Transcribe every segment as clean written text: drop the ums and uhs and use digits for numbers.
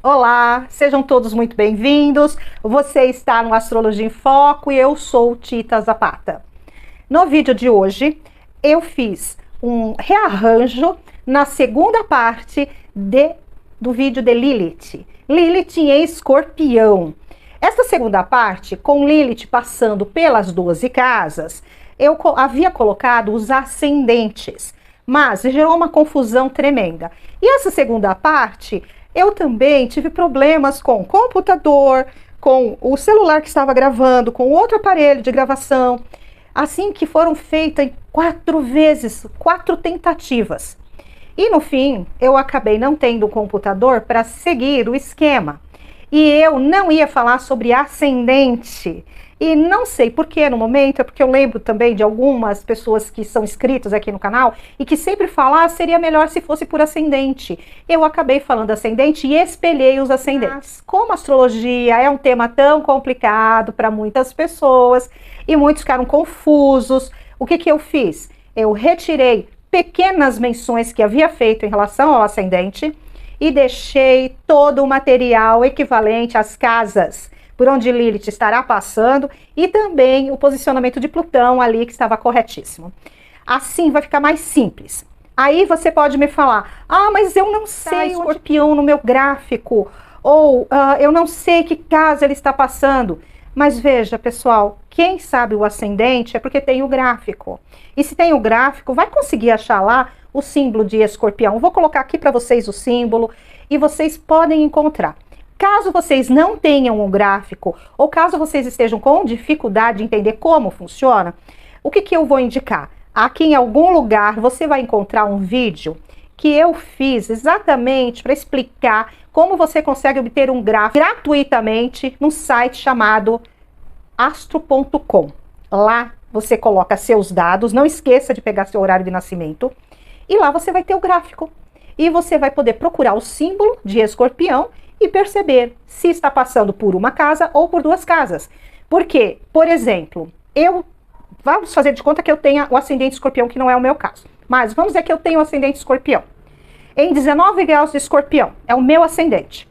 Olá, sejam todos muito bem-vindos. Você está no Astrologia em Foco e eu sou Tita Zapata. No vídeo de hoje, eu fiz um rearranjo na segunda parte do vídeo de Lilith. Lilith em Escorpião. Esta segunda parte, com Lilith passando pelas 12 casas, eu havia colocado os ascendentes, mas gerou uma confusão tremenda. E essa segunda parte, eu também tive problemas com o computador, com o celular que estava gravando, com outro aparelho de gravação, assim que foram feitas 4 vezes, 4 tentativas. E no fim, eu acabei não tendo um computador para seguir o esquema. E eu não ia falar sobre ascendente. E não sei por que no momento, é porque eu lembro também de algumas pessoas que são inscritas aqui no canal e que sempre falam, seria melhor se fosse por ascendente. Eu acabei falando ascendente e espelhei os ascendentes. Como a astrologia é um tema tão complicado para muitas pessoas e muitos ficaram confusos, o que eu fiz? Eu retirei pequenas menções que havia feito em relação ao ascendente e deixei todo o material equivalente às casas por onde Lilith estará passando e também o posicionamento de Plutão ali que estava corretíssimo. Assim vai ficar mais simples. Aí você pode me falar, mas eu não sei Escorpião no meu gráfico, ou eu não sei que casa ele está passando. Mas veja, pessoal, quem sabe o ascendente é porque tem o gráfico. E se tem o gráfico, vai conseguir achar lá o símbolo de Escorpião. Vou colocar aqui para vocês o símbolo e vocês podem encontrar. Caso vocês não tenham um gráfico, ou caso vocês estejam com dificuldade de entender como funciona, o que eu vou indicar? Aqui em algum lugar você vai encontrar um vídeo que eu fiz exatamente para explicar como você consegue obter um gráfico gratuitamente num site chamado astro.com. Lá você coloca seus dados, não esqueça de pegar seu horário de nascimento, e lá você vai ter o gráfico. E você vai poder procurar o símbolo de Escorpião e perceber se está passando por uma casa ou por 2 casas. Porque, por exemplo, vamos fazer de conta que eu tenha o ascendente Escorpião, que não é o meu caso. Mas vamos dizer que eu tenho o ascendente Escorpião. Em 19 graus de Escorpião, é o meu ascendente.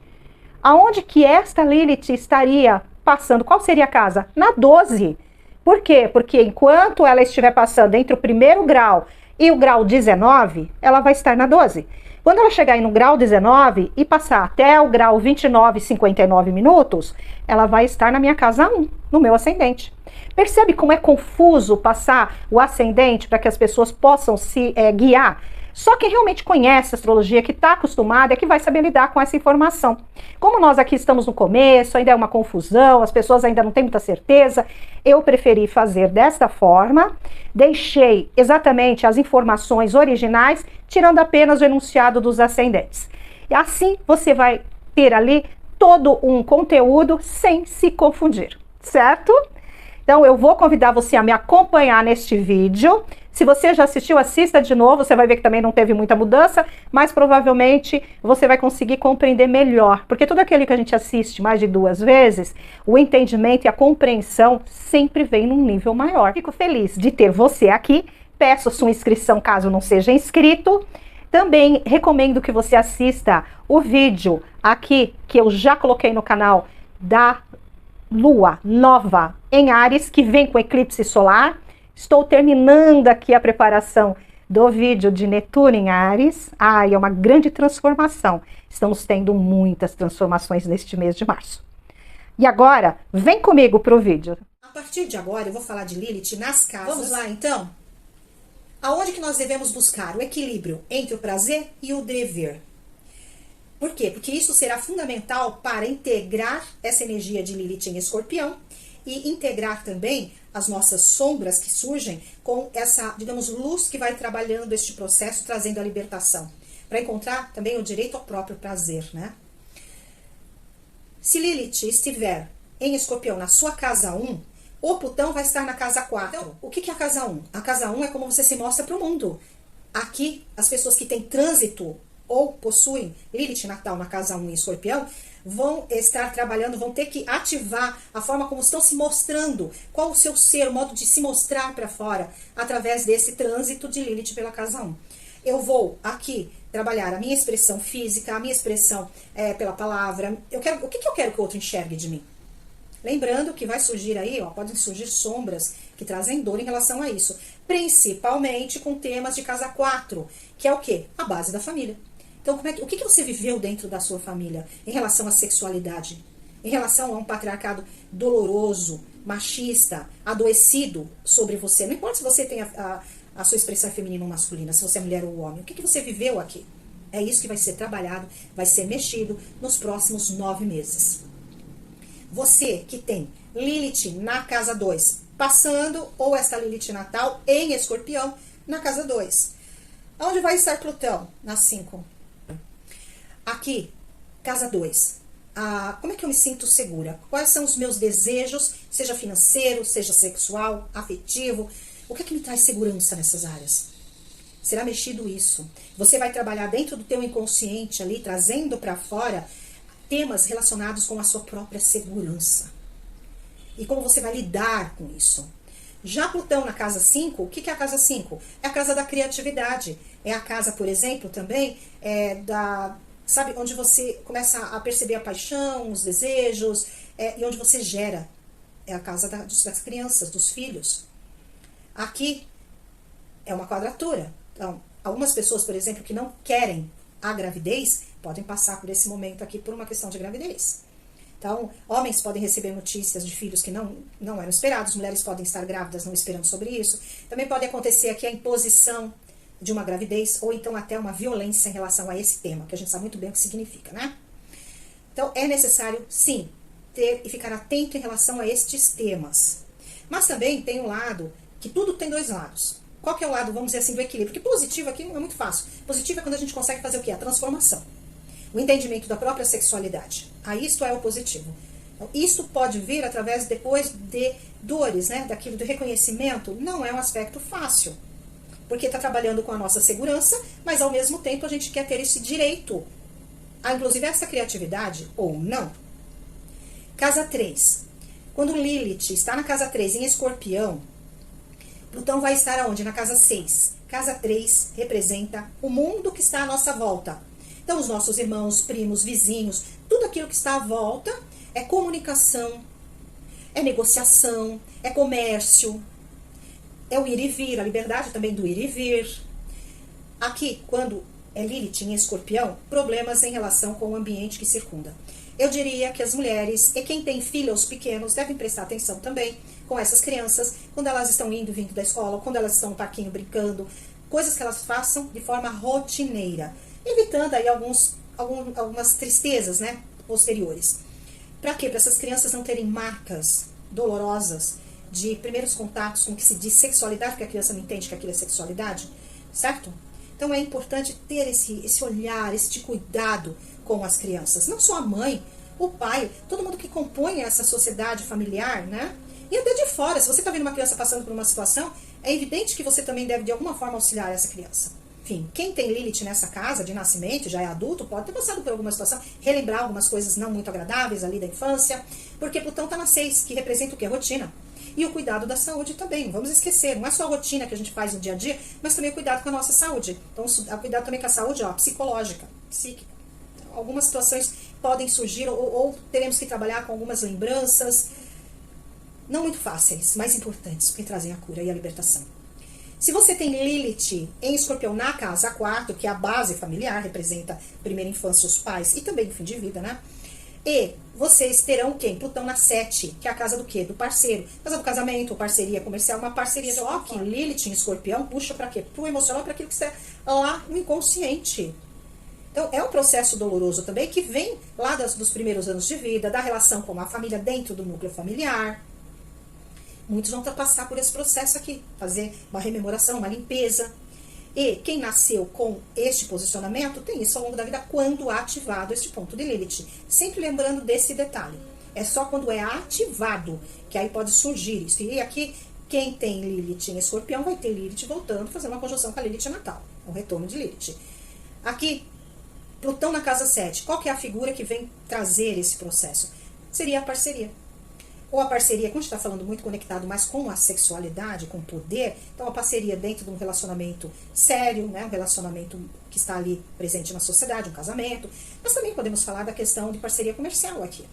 Aonde que esta Lilith estaria passando? Qual seria a casa? Na 12. Por quê? Porque enquanto ela estiver passando entre o primeiro grau e o grau 19, ela vai estar na 12. Quando ela chegar aí no grau 19 e passar até o grau 29 e 59 minutos, ela vai estar na minha casa 1, no meu ascendente. Percebe como é confuso passar o ascendente para que as pessoas possam se guiar? Só quem realmente conhece a astrologia, que está acostumado, é que vai saber lidar com essa informação. Como nós aqui estamos no começo, ainda é uma confusão, as pessoas ainda não têm muita certeza, eu preferi fazer desta forma, deixei exatamente as informações originais, tirando apenas o enunciado dos ascendentes. E assim você vai ter ali todo um conteúdo sem se confundir, certo? Então eu vou convidar você a me acompanhar neste vídeo. Se você já assistiu, assista de novo, você vai ver que também não teve muita mudança, mas provavelmente você vai conseguir compreender melhor, porque tudo aquilo que a gente assiste mais de 2 vezes, o entendimento e a compreensão sempre vem num nível maior. Fico feliz de ter você aqui, peço sua inscrição caso não seja inscrito. Também recomendo que você assista o vídeo aqui, que eu já coloquei no canal, da Lua Nova em Áries, que vem com eclipse solar. Estou terminando aqui a preparação do vídeo de Netuno em Áries. É uma grande transformação. Estamos tendo muitas transformações neste mês de março. E agora, vem comigo para o vídeo. A partir de agora, eu vou falar de Lilith nas casas. Vamos lá, então? Aonde que nós devemos buscar o equilíbrio entre o prazer e o dever? Por quê? Porque isso será fundamental para integrar essa energia de Lilith em Escorpião e integrar também as nossas sombras que surgem com essa, digamos, luz que vai trabalhando este processo, trazendo a libertação, para encontrar também o direito ao próprio prazer, né? Se Lilith estiver em Escorpião na sua casa 1, o Plutão vai estar na casa 4. Então, o que é a casa 1? A casa 1 é como você se mostra para o mundo. Aqui, as pessoas que têm trânsito ou possuem Lilith natal na casa 1 em Escorpião, vão estar trabalhando, vão ter que ativar a forma como estão se mostrando, qual o seu ser, o modo de se mostrar para fora, através desse trânsito de Lilith pela casa 1. Eu vou aqui trabalhar a minha expressão física, a minha expressão pela palavra. O que eu quero que o outro enxergue de mim? Lembrando que vai surgir aí, ó, podem surgir sombras que trazem dor em relação a isso. Principalmente com temas de casa 4, que é o quê? A base da família. Então, o que você viveu dentro da sua família em relação à sexualidade? Em relação a um patriarcado doloroso, machista, adoecido sobre você. Não importa se você tem a sua expressão feminina ou masculina, se você é mulher ou homem. O que você viveu aqui? É isso que vai ser trabalhado, vai ser mexido nos próximos 9 meses. Você que tem Lilith na casa 2, passando, ou esta Lilith natal em Escorpião na casa 2. Onde vai estar Plutão? Na 5. Aqui, casa 2. Como é que eu me sinto segura? Quais são os meus desejos, seja financeiro, seja sexual, afetivo? O que é que me traz segurança nessas áreas? Será mexido isso. Você vai trabalhar dentro do teu inconsciente ali, trazendo para fora temas relacionados com a sua própria segurança. E como você vai lidar com isso. Já Plutão na casa 5, o que é a casa 5? É a casa da criatividade. É a casa, por exemplo, também, sabe, onde você começa a perceber a paixão, os desejos, e onde você gera. É a casa das crianças, dos filhos. Aqui é uma quadratura. Então, algumas pessoas, por exemplo, que não querem a gravidez, podem passar por esse momento aqui por uma questão de gravidez. Então, homens podem receber notícias de filhos que não eram esperados, mulheres podem estar grávidas não esperando sobre isso. Também pode acontecer aqui a imposição de uma gravidez, ou então até uma violência em relação a esse tema, que a gente sabe muito bem o que significa, né? Então, é necessário, sim, ter e ficar atento em relação a estes temas. Mas também tem um lado, que tudo tem 2 lados. Qual que é o lado, vamos dizer assim, do equilíbrio? Porque positivo aqui não é muito fácil. Positivo é quando a gente consegue fazer o quê? A transformação. O entendimento da própria sexualidade. Aí isto é o positivo. Então, isso pode vir através depois de dores, né? Daquilo do reconhecimento. Não é um aspecto fácil. Porque está trabalhando com a nossa segurança, mas ao mesmo tempo a gente quer ter esse direito a, inclusive, essa criatividade ou não. Casa 3. Quando Lilith está na casa 3 em Escorpião, Plutão vai estar aonde? Na casa 6. Casa 3 representa o mundo que está à nossa volta. Então, os nossos irmãos, primos, vizinhos, tudo aquilo que está à volta é comunicação, é negociação, é comércio, é o ir e vir, a liberdade também do ir e vir. Aqui, quando é Lilith em Escorpião, problemas em relação com o ambiente que circunda. Eu diria que as mulheres e quem tem filhos pequenos devem prestar atenção também com essas crianças, quando elas estão indo e vindo da escola, quando elas estão no parquinho brincando, coisas que elas façam de forma rotineira, evitando aí algumas tristezas, né, posteriores. Para quê? Para essas crianças não terem marcas dolorosas de primeiros contatos com o que se diz sexualidade, porque a criança não entende que aquilo é sexualidade, certo? Então é importante ter esse olhar, esse cuidado com as crianças. Não só a mãe, o pai, todo mundo que compõe essa sociedade familiar, né? E até de fora, se você está vendo uma criança passando por uma situação, é evidente que você também deve de alguma forma auxiliar essa criança. Enfim, quem tem Lilith nessa casa de nascimento, já é adulto, pode ter passado por alguma situação, relembrar algumas coisas não muito agradáveis ali da infância, porque Plutão está na 6, que representa o quê? Rotina. E o cuidado da saúde também, não vamos esquecer, não é só a rotina que a gente faz no dia a dia, mas também o cuidado com a nossa saúde. Então, o cuidado também com a saúde, ó, psicológica, psíquica. Então, algumas situações podem surgir, ou teremos que trabalhar com algumas lembranças, não muito fáceis, mas importantes, porque trazem a cura e a libertação. Se você tem Lilith em Escorpião na casa 4, que é a base familiar, representa a primeira infância, os pais, e também o fim de vida, né? E vocês terão quem? Plutão na 7, que é a casa do quê? Do parceiro. Casa do casamento, parceria comercial, uma parceria de alguma forma. Lilith em Escorpião puxa para quê? Para o emocional, para aquilo que está lá no inconsciente. Então, é um processo doloroso também, que vem lá dos primeiros anos de vida, da relação com a família dentro do núcleo familiar. Muitos vão passar por esse processo aqui, fazer uma rememoração, uma limpeza. E quem nasceu com este posicionamento tem isso ao longo da vida quando ativado este ponto de Lilith. Sempre lembrando desse detalhe. É só quando é ativado que aí pode surgir isso. E aqui, quem tem Lilith em Escorpião vai ter Lilith voltando, fazendo uma conjunção com a Lilith natal. O retorno de Lilith. Aqui, Plutão na casa 7. Qual que é a figura que vem trazer esse processo? Seria a parceria. ou a parceria, quando a gente está falando muito conectado mais com a sexualidade, com o poder, então a parceria dentro de um relacionamento sério, né, um relacionamento que está ali presente na sociedade, um casamento. Mas também podemos falar da questão de parceria comercial aqui.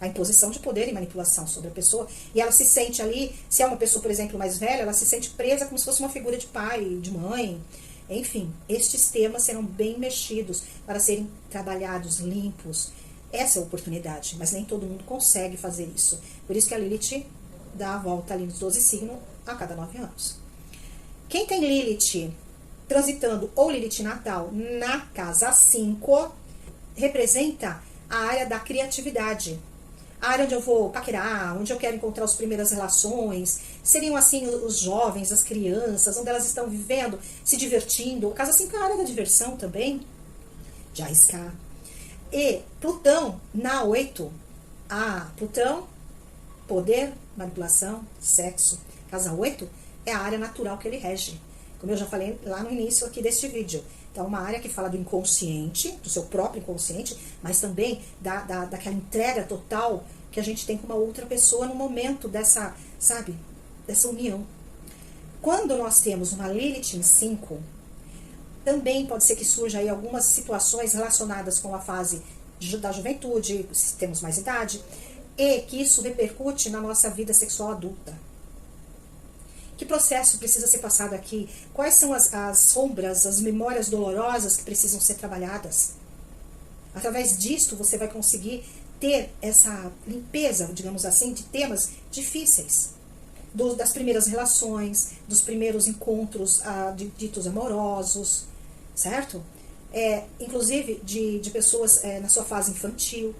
A imposição de poder e manipulação sobre a pessoa. E ela se sente ali, se é uma pessoa, por exemplo, mais velha, ela se sente presa como se fosse uma figura de pai, de mãe. Enfim, estes temas serão bem mexidos para serem trabalhados, limpos. Essa é a oportunidade, mas nem todo mundo consegue fazer isso. Por isso que a Lilith dá a volta ali nos 12 signos a cada 9 anos. Quem tem Lilith transitando ou Lilith natal na casa 5, representa a área da criatividade. A área onde eu vou paquerar, onde eu quero encontrar as primeiras relações, seriam assim os jovens, as crianças, onde elas estão vivendo, se divertindo. A casa 5 é a área da diversão também, de arriscar. E Plutão na 8, Plutão, poder, manipulação, sexo. Casa 8 é a área natural que ele rege, como eu já falei lá no início aqui deste vídeo. Então, uma área que fala do inconsciente, do seu próprio inconsciente, mas também daquela entrega total que a gente tem com uma outra pessoa no momento dessa, sabe, dessa união. Quando nós temos uma Lilith em 5, também pode ser que surja aí algumas situações relacionadas com a fase da juventude, se temos mais idade, e que isso repercute na nossa vida sexual adulta. Que processo precisa ser passado aqui? Quais são as sombras, as memórias dolorosas que precisam ser trabalhadas? Através disto, você vai conseguir ter essa limpeza, digamos assim, de temas difíceis. Das primeiras relações, dos primeiros encontros ditos amorosos, certo? Inclusive de pessoas na sua fase infantil,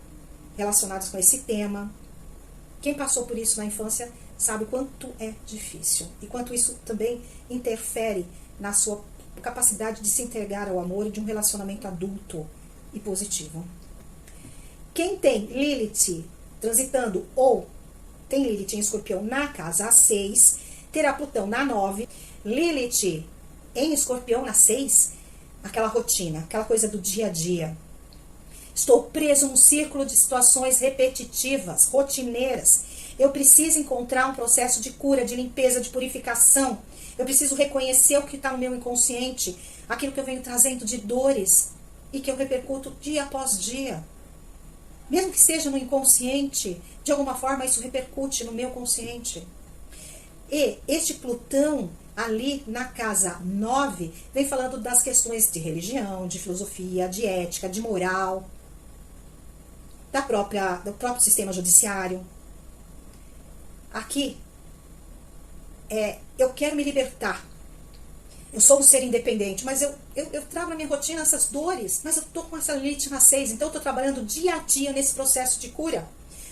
relacionadas com esse tema. Quem passou por isso na infância sabe o quanto é difícil e quanto isso também interfere na sua capacidade de se entregar ao amor e de um relacionamento adulto e positivo. Quem tem Lilith transitando ou tem Lilith em Escorpião na casa 6, terá Plutão na 9, Lilith em Escorpião na 6, aquela rotina, aquela coisa do dia a dia. Estou preso num círculo de situações repetitivas, rotineiras. Eu preciso encontrar um processo de cura, de limpeza, de purificação. Eu preciso reconhecer o que está no meu inconsciente, aquilo que eu venho trazendo de dores e que eu repercuto dia após dia. Mesmo que seja no inconsciente, de alguma forma isso repercute no meu consciente. E este Plutão ali na casa 9 vem falando das questões de religião, de filosofia, de ética, de moral, do próprio sistema judiciário. Aqui, eu quero me libertar. Eu sou um ser independente, mas eu trago na minha rotina essas dores, mas eu estou com essa Lilith na 6, então eu estou trabalhando dia a dia nesse processo de cura.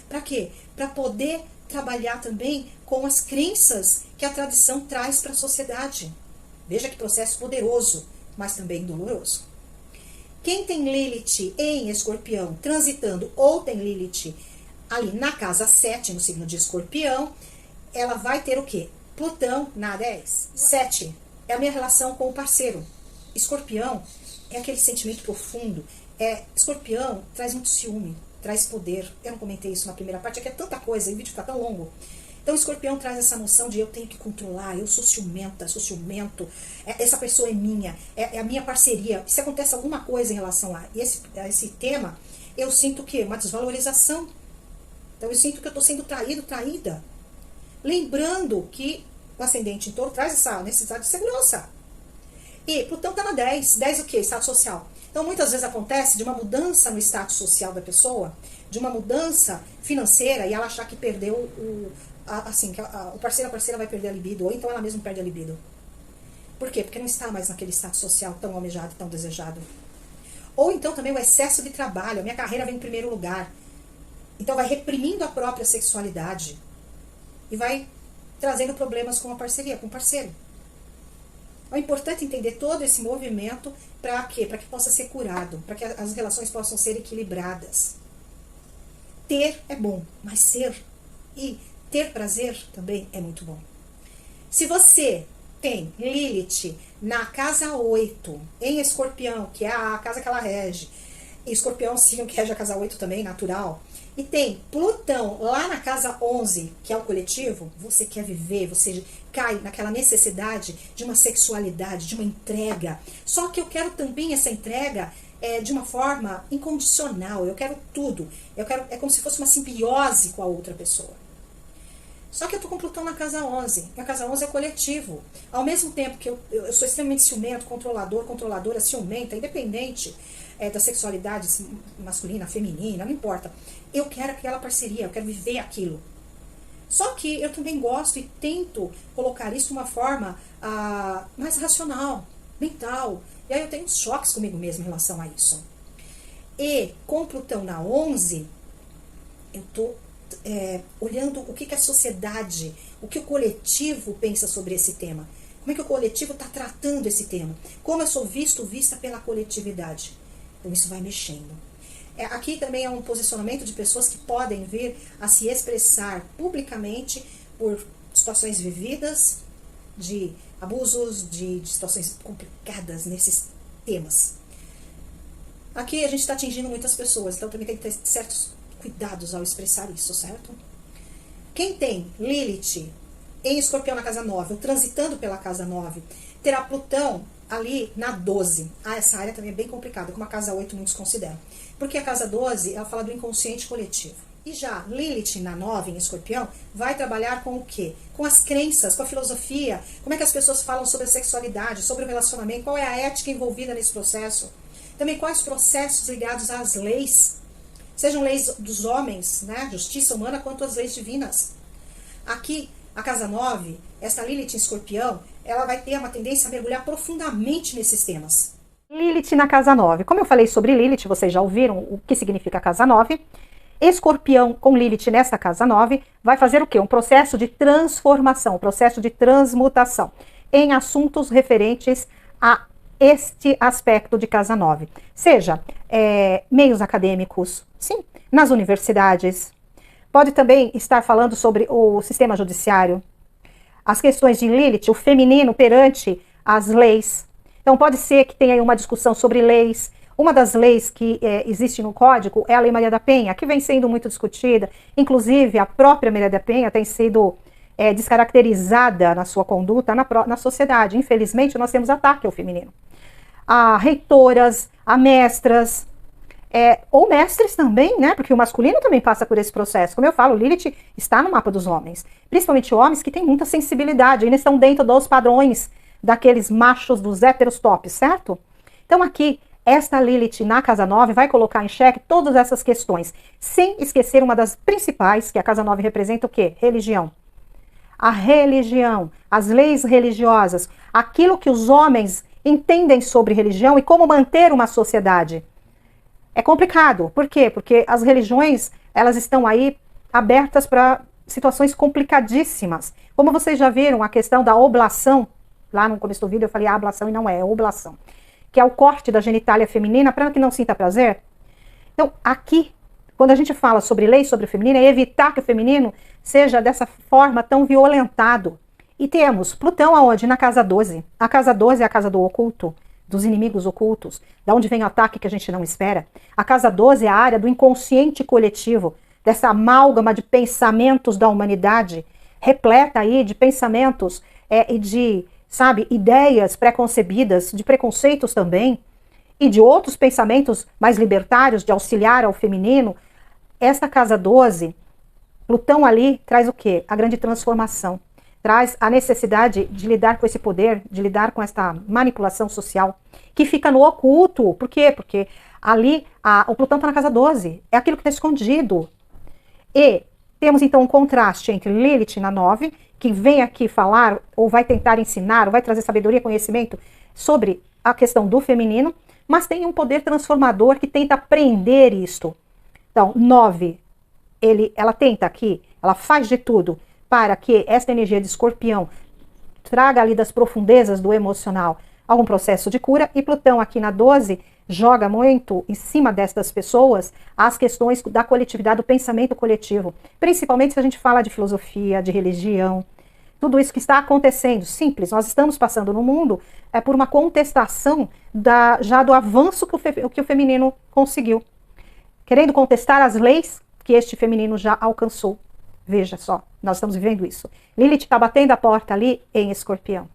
Para quê? Para poder trabalhar também com as crenças que a tradição traz para a sociedade. Veja que processo poderoso, mas também doloroso. Quem tem Lilith em Escorpião transitando ou tem Lilith ali na casa 7, no signo de Escorpião, ela vai ter o quê? Plutão na 10. 7 é a minha relação com o parceiro. Escorpião é aquele sentimento profundo. Escorpião traz muito ciúme, traz poder. Eu não comentei isso na primeira parte, aqui é tanta coisa, o vídeo está tão longo. Então, o Escorpião traz essa noção de eu tenho que controlar, eu sou ciumenta, sou ciumento, essa pessoa é minha, é a minha parceria. Se acontece alguma coisa em relação a esse tema, eu sinto o quê? Uma desvalorização. Então, eu sinto que eu estou sendo traído, traída. Lembrando que o ascendente em Touro traz essa necessidade de segurança. E Plutão está na 10. 10 o quê? Status social. Então, muitas vezes acontece de uma mudança no status social da pessoa, de uma mudança financeira, e ela achar que perdeu o parceiro, a parceira vai perder a libido, ou então ela mesma perde a libido. Por quê? Porque não está mais naquele status social tão almejado, tão desejado. Ou então também o excesso de trabalho, a minha carreira vem em primeiro lugar. Então vai reprimindo a própria sexualidade e vai trazendo problemas com a parceria, com o parceiro. É importante entender todo esse movimento para quê? Para que possa ser curado, para que as relações possam ser equilibradas. Ter é bom, mas ser e ter prazer também é muito bom. Se você tem Lilith na casa 8, em Escorpião, que é a casa que ela rege, Escorpião, signo que rege a casa 8 também, natural. E tem Plutão lá na casa 11, que é o coletivo. Você quer viver, você cai naquela necessidade de uma sexualidade, de uma entrega. Só que eu quero também essa entrega de uma forma incondicional. Eu quero tudo. É como se fosse uma simbiose com a outra pessoa. Só que eu tô com Plutão na casa 11. E a casa 11 é coletivo. Ao mesmo tempo que eu sou extremamente ciumento, controladora, ciumenta, independente da sexualidade masculina, feminina, não importa. Eu quero aquela parceria, eu quero viver aquilo. Só que eu também gosto e tento colocar isso de uma forma mais racional, mental. E aí eu tenho uns choques comigo mesmo em relação a isso. E com Plutão na 11, eu tô olhando o que a sociedade, o que o coletivo pensa sobre esse tema. Como é que o coletivo está tratando esse tema? Como eu sou vista pela coletividade? Então isso vai mexendo. Aqui também é um posicionamento de pessoas que podem vir a se expressar publicamente por situações vividas, de abusos, de situações complicadas nesses temas. Aqui a gente está atingindo muitas pessoas, então também tem que ter certos cuidados ao expressar isso, certo? Quem tem Lilith em Escorpião na casa 9, ou transitando pela casa 9, terá Plutão ali na 12. Essa área também é bem complicada, como a casa 8 muitos consideram. Porque a casa 12, ela fala do inconsciente coletivo. E já Lilith na 9, em Escorpião, vai trabalhar com o quê? Com as crenças, com a filosofia, como é que as pessoas falam sobre a sexualidade, sobre o relacionamento, qual é a ética envolvida nesse processo. Também quais processos ligados às leis, sejam leis dos homens, né, justiça humana, quanto às leis divinas. Aqui, a casa 9, esta Lilith em Escorpião, ela vai ter uma tendência a mergulhar profundamente nesses temas. Lilith na casa 9. Como eu falei sobre Lilith, vocês já ouviram o que significa a casa 9. Escorpião com Lilith nessa casa 9 vai fazer o quê? Um processo de transformação, um processo de transmutação em assuntos referentes a este aspecto de casa 9. Seja meios acadêmicos, sim, nas universidades. Pode também estar falando sobre o sistema judiciário, as questões de Lilith, o feminino perante as leis. Então pode ser que tenha uma discussão sobre leis. Uma das leis que existe no Código é a Lei Maria da Penha, que vem sendo muito discutida. Inclusive, a própria Maria da Penha tem sido descaracterizada na sua conduta na sociedade. Infelizmente, nós temos ataque ao feminino. A reitoras, a mestras, ou mestres também, né? Porque o masculino também passa por esse processo. Como eu falo, Lilith está no mapa dos homens. Principalmente homens que têm muita sensibilidade, ainda estão dentro dos padrões daqueles machos dos héteros tops, certo? Então aqui, esta Lilith na casa 9 vai colocar em xeque todas essas questões, sem esquecer uma das principais, que a casa 9 representa o quê? Religião. A religião, as leis religiosas, aquilo que os homens entendem sobre religião e como manter uma sociedade. É complicado. Por quê? Porque as religiões, elas estão aí abertas para situações complicadíssimas. Como vocês já viram, a questão da oblação, lá no começo do vídeo eu falei ablação e não é oblação, que é o corte da genitália feminina para que não sinta prazer. Então, aqui, quando a gente fala sobre lei sobre o feminino, é evitar que o feminino seja dessa forma tão violentado. E temos Plutão aonde? Na casa 12. A casa 12 é a casa do oculto, dos inimigos ocultos, da onde vem o ataque que a gente não espera. A casa 12 é a área do inconsciente coletivo, dessa amálgama de pensamentos da humanidade, repleta aí de pensamentos e de, sabe, ideias preconcebidas, de preconceitos também, e de outros pensamentos mais libertários, de auxiliar ao feminino. Esta casa 12, Plutão ali traz o quê? A grande transformação. Traz a necessidade de lidar com esse poder, de lidar com esta manipulação social, que fica no oculto. Por quê? Porque ali o Plutão está na casa 12, é aquilo que está escondido. E temos então um contraste entre Lilith na 9, que vem aqui falar, ou vai tentar ensinar, ou vai trazer sabedoria e conhecimento sobre a questão do feminino, mas tem um poder transformador que tenta prender isto. Então, 9, ela tenta aqui, ela faz de tudo para que esta energia de Escorpião traga ali das profundezas do emocional algum processo de cura, e Plutão aqui na 12 joga muito em cima destas pessoas as questões da coletividade, do pensamento coletivo, principalmente se a gente fala de filosofia, de religião, tudo isso que está acontecendo, simples, nós estamos passando no mundo por uma contestação já do avanço que o feminino conseguiu. Querendo contestar as leis que este feminino já alcançou. Veja só, nós estamos vivendo isso. Lilith está batendo a porta ali em Escorpião.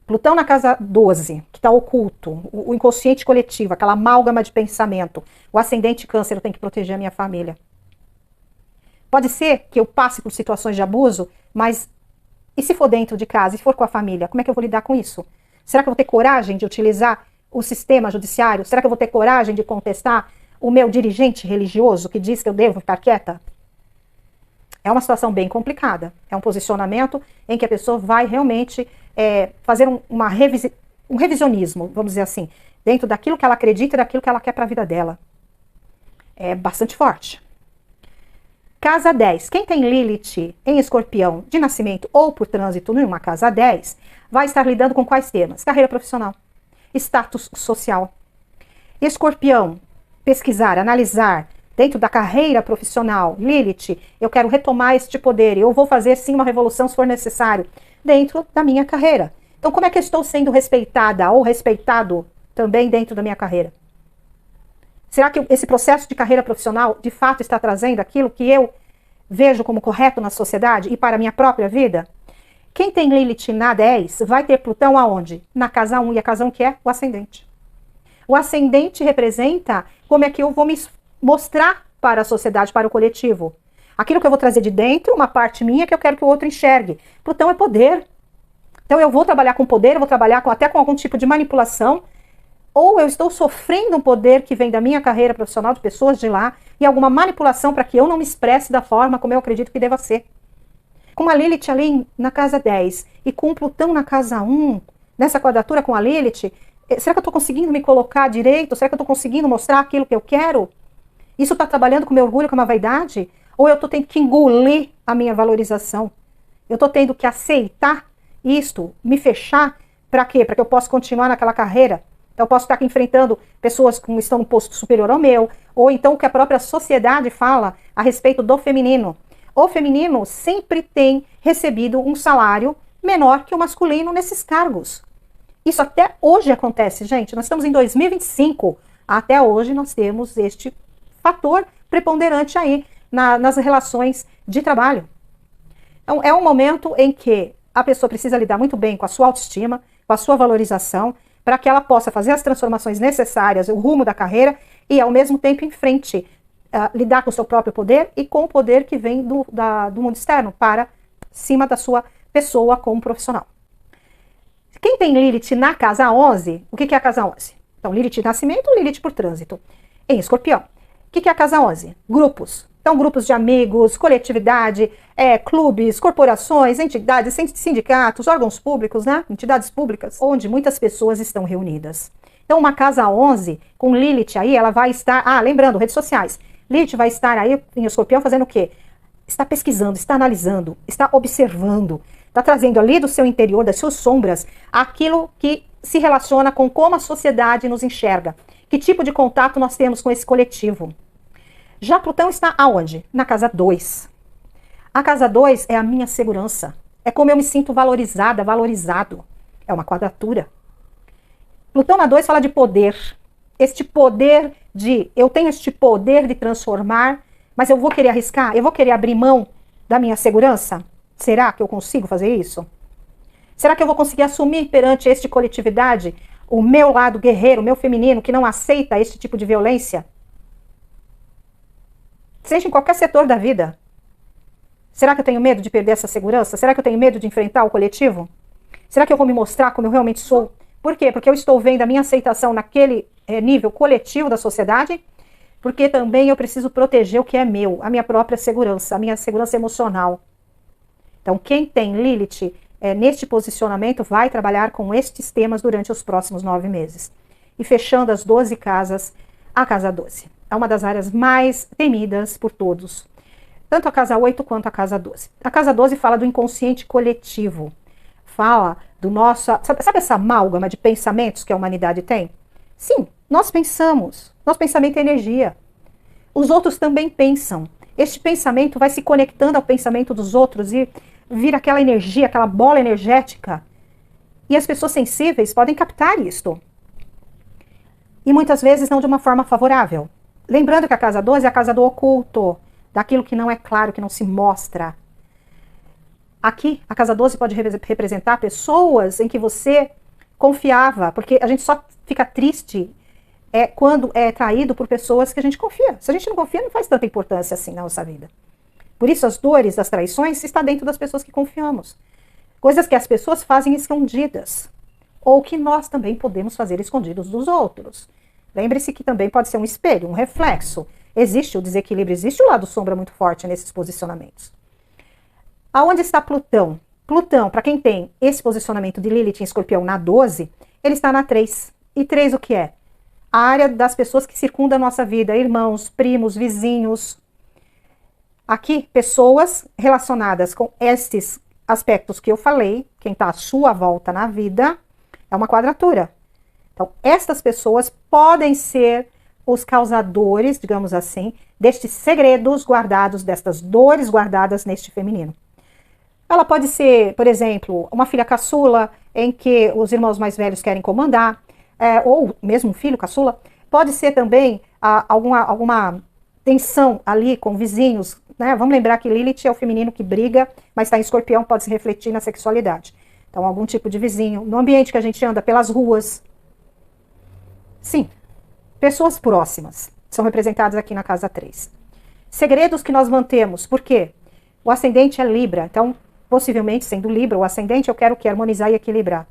Plutão na casa 12, que está oculto, o inconsciente coletivo, aquela amálgama de pensamento. O ascendente Câncer, eu tenho que proteger a minha família. Pode ser que eu passe por situações de abuso, mas e se for dentro de casa, e for com a família, como é que eu vou lidar com isso? Será que eu vou ter coragem de utilizar o sistema judiciário? Será que eu vou ter coragem de contestar o meu dirigente religioso que diz que eu devo ficar quieta? É uma situação bem complicada. É um posicionamento em que a pessoa vai realmente fazer um revisionismo, vamos dizer assim, dentro daquilo que ela acredita e daquilo que ela quer para a vida dela. É bastante forte. Casa 10. Quem tem Lilith em Escorpião de nascimento ou por trânsito em uma casa 10, vai estar lidando com quais temas? Carreira profissional, status social. Escorpião, pesquisar, analisar, dentro da carreira profissional, Lilith, eu quero retomar este poder, eu vou fazer sim uma revolução se for necessário, dentro da minha carreira. Então, como é que eu estou sendo respeitada ou respeitado também dentro da minha carreira? Será que esse processo de carreira profissional, de fato, está trazendo aquilo que eu vejo como correto na sociedade e para a minha própria vida? Quem tem Lilith na 10 vai ter Plutão aonde? Na casa 1, e a casa 1 que é o ascendente. O ascendente representa como é que eu vou me mostrar para a sociedade, para o coletivo. Aquilo que eu vou trazer de dentro, uma parte minha que eu quero que o outro enxergue. Plutão é poder. Então eu vou trabalhar com poder, eu vou trabalhar até com algum tipo de manipulação, ou eu estou sofrendo um poder que vem da minha carreira profissional, de pessoas de lá, e alguma manipulação para que eu não me expresse da forma como eu acredito que deva ser. Com a Lilith ali na casa 10 e com Plutão na casa 1, nessa quadratura com a Lilith, será que eu estou conseguindo me colocar direito? Será que eu estou conseguindo mostrar aquilo que eu quero? Isso está trabalhando com meu orgulho, com a minha vaidade? Ou eu estou tendo que engolir a minha valorização? Eu estou tendo que aceitar isto, me fechar, para quê? Para que eu possa continuar naquela carreira. Então eu posso estar aqui enfrentando pessoas que estão no posto superior ao meu, ou então o que a própria sociedade fala a respeito do feminino. O feminino sempre tem recebido um salário menor que o masculino nesses cargos. Isso até hoje acontece, gente. Nós estamos em 2025. Até hoje nós temos este fator preponderante aí nas relações de trabalho. Então é um momento em que a pessoa precisa lidar muito bem com a sua autoestima, com a sua valorização, para que ela possa fazer as transformações necessárias, o rumo da carreira, e ao mesmo tempo em frente, lidar com o seu próprio poder e com o poder que vem do mundo externo, para cima da sua pessoa como profissional. Quem tem Lilith na casa 11, o que é a casa 11? Então, Lilith de nascimento, Lilith por trânsito. Em Escorpião. O que é a casa 11? Grupos. Então, grupos de amigos, coletividade, clubes, corporações, entidades, sindicatos, órgãos públicos, né? Entidades públicas, onde muitas pessoas estão reunidas. Então, uma casa 11, com Lilith aí, ela vai estar... lembrando, redes sociais. Lilith vai estar aí em Escorpião fazendo o quê? Está pesquisando, está analisando, está observando, está trazendo ali do seu interior, das suas sombras, aquilo que se relaciona com como a sociedade nos enxerga. Que tipo de contato nós temos com esse coletivo? Já Plutão está aonde? Na casa 2. A casa 2 é a minha segurança. É como eu me sinto valorizada, valorizado. É uma quadratura. Plutão na 2 fala de poder. Este poder eu tenho este poder de transformar, mas eu vou querer arriscar? Eu vou querer abrir mão da minha segurança? Será que eu consigo fazer isso? Será que eu vou conseguir assumir perante esta coletividade o meu lado guerreiro, o meu feminino, que não aceita este tipo de violência? Seja em qualquer setor da vida. Será que eu tenho medo de perder essa segurança? Será que eu tenho medo de enfrentar o coletivo? Será que eu vou me mostrar como eu realmente sou? Por quê? Porque eu estou vendo a minha aceitação naquele nível coletivo da sociedade, porque também eu preciso proteger o que é meu, a minha própria segurança, a minha segurança emocional. Então, quem tem Lilith neste posicionamento vai trabalhar com estes temas durante os próximos 9 meses. E fechando as 12 casas, a casa 12. É uma das áreas mais temidas por todos. Tanto a casa 8 quanto a casa 12. A casa 12 fala do inconsciente coletivo. Fala do nosso... Sabe essa amálgama de pensamentos que a humanidade tem? Sim, nós pensamos. Nosso pensamento é energia. Os outros também pensam. Este pensamento vai se conectando ao pensamento dos outros e vir aquela energia, aquela bola energética. E as pessoas sensíveis podem captar isto. E muitas vezes não de uma forma favorável. Lembrando que a casa 12 é a casa do oculto, daquilo que não é claro, que não se mostra. Aqui, a casa 12 pode representar pessoas em que você confiava, porque a gente só fica triste quando é traído por pessoas que a gente confia. Se a gente não confia, não faz tanta importância assim na nossa vida. Por isso, as dores das traições estão dentro das pessoas que confiamos. Coisas que as pessoas fazem escondidas, ou que nós também podemos fazer escondidos dos outros. Lembre-se que também pode ser um espelho, um reflexo. Existe o desequilíbrio, existe o lado sombra muito forte nesses posicionamentos. Aonde está Plutão? Plutão, para quem tem esse posicionamento de Lilith em Escorpião na 12, ele está na 3. E 3 o que é? A área das pessoas que circundam a nossa vida, irmãos, primos, vizinhos. Aqui, pessoas relacionadas com esses aspectos que eu falei, quem está à sua volta na vida, é uma quadratura. Então, estas pessoas podem ser os causadores, digamos assim, destes segredos guardados, destas dores guardadas neste feminino. Ela pode ser, por exemplo, uma filha caçula, em que os irmãos mais velhos querem comandar, ou mesmo um filho caçula. Pode ser também alguma tensão ali com vizinhos, né? Vamos lembrar que Lilith é o feminino que briga, mas está em Escorpião, pode se refletir na sexualidade. Então, algum tipo de vizinho. No ambiente que a gente anda, pelas ruas. Sim, pessoas próximas são representadas aqui na casa 3. Segredos que nós mantemos, por quê? O ascendente é Libra, então, possivelmente, sendo Libra, o ascendente, eu quero que harmonizar e equilibrar.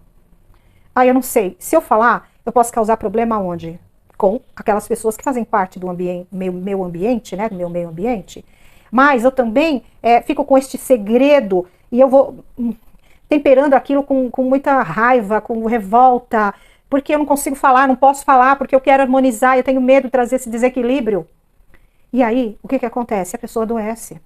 Eu não sei, se eu falar, eu posso causar problema onde? Com aquelas pessoas que fazem parte do meu ambiente, né, do meu meio ambiente. Mas eu também fico com este segredo e eu vou temperando aquilo com muita raiva, com revolta, porque eu não consigo falar, não posso falar, porque eu quero harmonizar, eu tenho medo de trazer esse desequilíbrio. E aí, o que acontece? A pessoa adoece.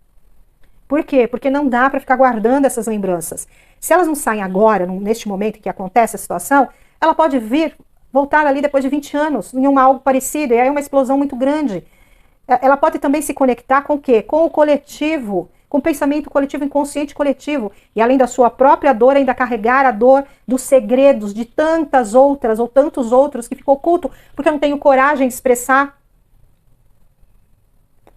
Por quê? Porque não dá para ficar guardando essas lembranças. Se elas não saem agora, neste momento em que acontece a situação, ela pode voltar ali depois de 20 anos, em algo parecido, e aí é uma explosão muito grande. Ela pode também se conectar com o quê? Com o coletivo, com o pensamento coletivo, inconsciente coletivo. E além da sua própria dor, ainda carregar a dor dos segredos de tantas outras ou tantos outros que ficou oculto, porque eu não tenho coragem de expressar.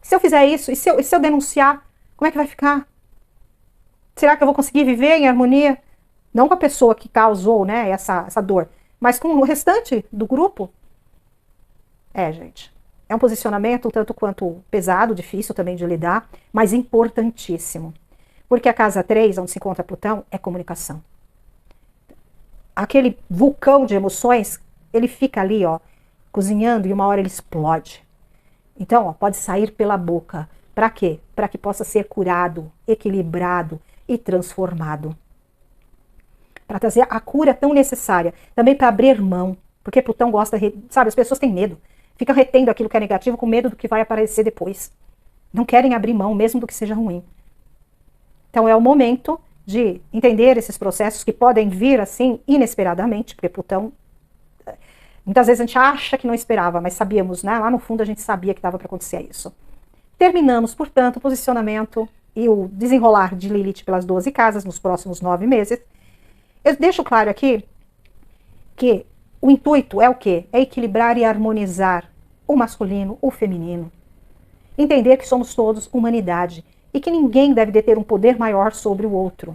Se eu fizer isso, e se eu denunciar, como é que vai ficar? Será que eu vou conseguir viver em harmonia? Não com a pessoa que causou, né, essa dor, mas com o restante do grupo? Gente. É um posicionamento um tanto quanto pesado, difícil também de lidar, mas importantíssimo. Porque a casa 3, onde se encontra Plutão, é comunicação. Aquele vulcão de emoções, ele fica ali, cozinhando e uma hora ele explode. Então, pode sair pela boca. Para quê? Para que possa ser curado, equilibrado e transformado. Para trazer a cura tão necessária. Também para abrir mão. Porque Plutão gosta, sabe, as pessoas têm medo. Ficam retendo aquilo que é negativo com medo do que vai aparecer depois. Não querem abrir mão, mesmo do que seja ruim. Então é o momento de entender esses processos que podem vir assim inesperadamente, porque Plutão, muitas vezes a gente acha que não esperava, mas sabíamos, né? Lá no fundo a gente sabia que estava para acontecer isso. Terminamos, portanto, o posicionamento e o desenrolar de Lilith pelas 12 casas nos próximos 9 meses. Eu deixo claro aqui que o intuito é o quê? É equilibrar e harmonizar o masculino, o feminino. Entender que somos todos humanidade e que ninguém deve deter um poder maior sobre o outro.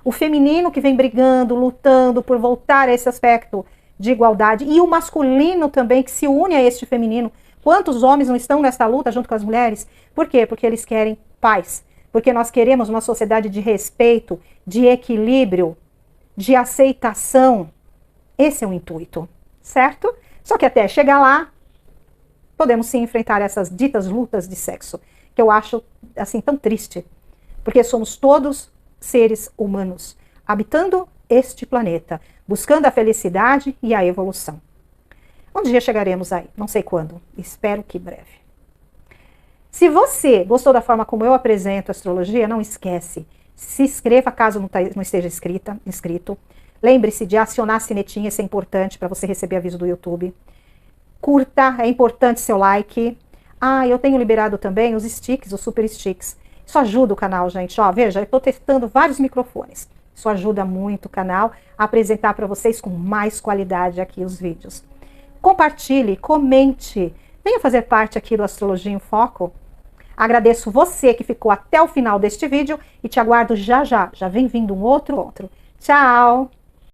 O feminino que vem brigando, lutando por voltar a esse aspecto de igualdade e o masculino também que se une a este feminino. Quantos homens não estão nessa luta junto com as mulheres? Por quê? Porque eles querem paz. Porque nós queremos uma sociedade de respeito, de equilíbrio, de aceitação. Esse é o intuito, certo? Só que até chegar lá, podemos sim enfrentar essas ditas lutas de sexo, que eu acho, assim, tão triste. Porque somos todos seres humanos, habitando este planeta, buscando a felicidade e a evolução. Um dia chegaremos aí, não sei quando, espero que breve. Se você gostou da forma como eu apresento a astrologia, não esquece, se inscreva caso não esteja inscrito. Lembre-se de acionar a sinetinha, isso é importante para você receber aviso do YouTube. Curta, é importante seu like. Eu tenho liberado também os sticks, os super sticks. Isso ajuda o canal, gente. Ó, veja, eu estou testando vários microfones. Isso ajuda muito o canal a apresentar para vocês com mais qualidade aqui os vídeos. Compartilhe, comente. Venha fazer parte aqui do Astrologia em Foco. Agradeço você que ficou até o final deste vídeo e te aguardo já já. Já vem vindo um outro. Tchau!